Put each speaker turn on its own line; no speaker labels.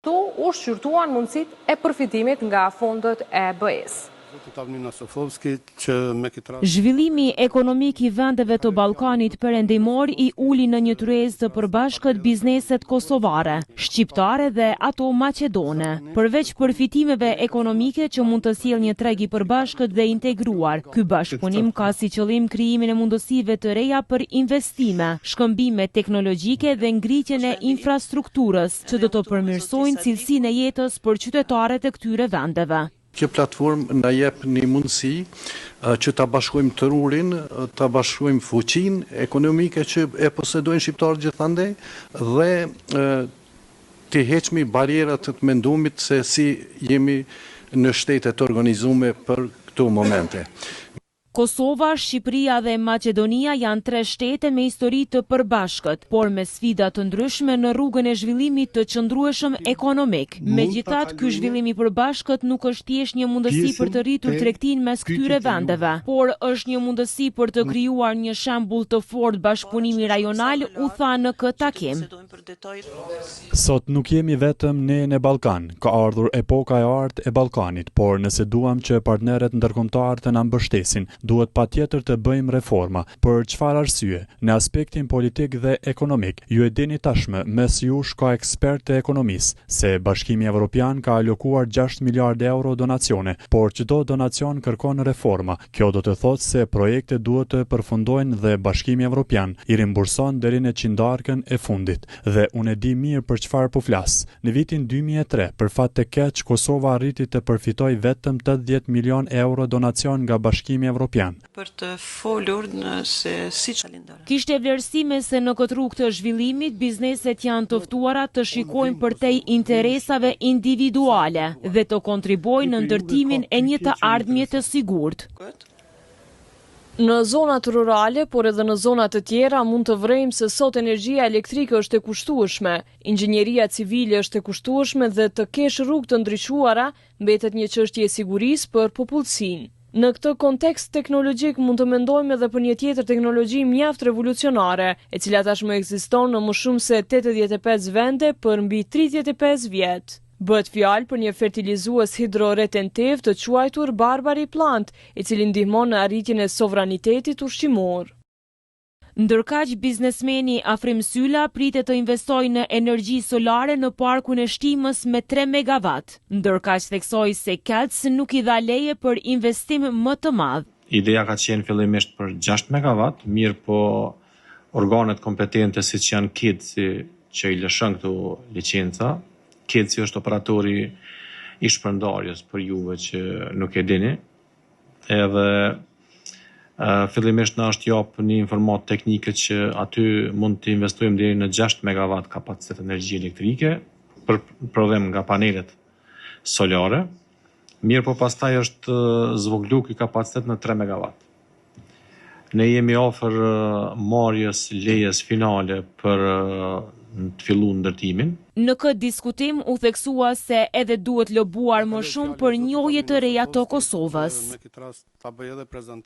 Tu u shqyrtuan mundësit e përfitimit nga fondët e BE-s.
Zhvillimi ekonomik i vendeve të Ballkanit Perëndimor i uli në një tryezë të përbashkët bizneset kosovare, shqiptare dhe ato maqedone. Përveç përfitimeve ekonomike që mund të sjellë një treg i përbashkët dhe integruar, ky bashkëpunim ka si qëllim krijimin e mundësive të reja për investime, shkëmbime teknologjike dhe ngritjen e infrastrukturës, që do të përmirësojnë cilësinë e jetës për qytetarët e këtyre vendeve.
Kjo platformë na jep një mundësi që ta bashkojmë të rurin, ta bashkojmë fuqinë ekonomike që e posedojnë shqiptarët gjithandej dhe të heqmi barierat të mendimit se si jemi në shtete të organizuar për këto momente.
Kosova, Shqipëria dhe Maqedonia janë 3 shtete me histori të përbashkët, por me sfida të ndryshme në rrugën e zhvillimit të qëndrueshëm ekonomik. Megjithatë, ky zhvillim i përbashkët nuk është thjesht një mundësi për të rritur tregtinë mes këtyre vendeve, por është një mundësi për të krijuar një shembull të fortë bashkëpunimi rajonal, u tha në këtë takim.
Sot nuk jemi vetëm ne në Ballkan, ka ardhur epoka e artë e Ballkanit, por nëse duam që partnerët ndërkombëtar të na mbështesin, duhet patjetër të bëjmë reforma. Për çfarë arsye? Në aspektin politik dhe ekonomik. Ju e dini tashmë, mes jush ka ekspert të ekonomisë, se Bashkimi Evropian ka alokuar 6 miliardë euro donacione, por çdo donacion kërkon reforma. Kjo do të thotë se projekte duhet të përfundojnë dhe Bashkimi Evropian i rimburson deri në qindarkën e fundit. Dhe unë e di mirë për çfarë po flas. Në vitin 2003, për fat të keq, Kosova arriti të përfitojë vetëm 80 milion euro donacion nga Bashkimi Evropian.
Për të folur nëse si qalendore.
Kishte vlerësime se në këtë rrugë të zhvillimit, bizneset janë të ftuara të shikojnë përtej interesave individuale dhe të kontribuojnë në ndërtimin e një të ardhmje të sigurt.
Në zonat rurale, por edhe në zonat të tjera, mund të vrejmë se sot energjia elektrike është e kushtueshme, inxhinieria civile është e kushtueshme dhe të kesh rrugë të ndriçuara mbetet një çështje e sigurisë për popullsinë. Në këtë kontekst teknologjik mund të mendojmë edhe për një tjetër teknologji mjaft revolucionare, e cila tashmë ekziston në më shumë se 85 vende për mbi 35 vjet. Bëhet fjalë për një fertilizues hidroretentiv të quajtur Barbary Plant, i cili ndihmon në arritjen e sovranitetit ushqimor.
Ndërkaq, biznesmeni Afrim Sylla pritet të investojë në energji solare në parkun e shtimës me 3 megawatt. Ndërkaq theksoi se KELC nuk i dha leje për investim më të madh.
Ideja ka qenë fillimisht për 6 megawatt, mirë po organet kompetente siç janë KIDC që i lëshon këto licenca. KIDC është operatori i shpërndarjes për juve që nuk e dini. Edhe fillimisht na është jap një informat teknike që aty mund të investojmë deri në 6 megawatt kapacitet energji elektrike për prodhim nga panelet solare. Mirë po pastaj është zvoglu ky kapacitet në 3 megawatt. Ne jemi afër marrjes lejes finale për të filluar ndërtimin.
Në këtë diskutim u theksua se edhe duhet lobuar më shumë për njohje të reja të Kosovës.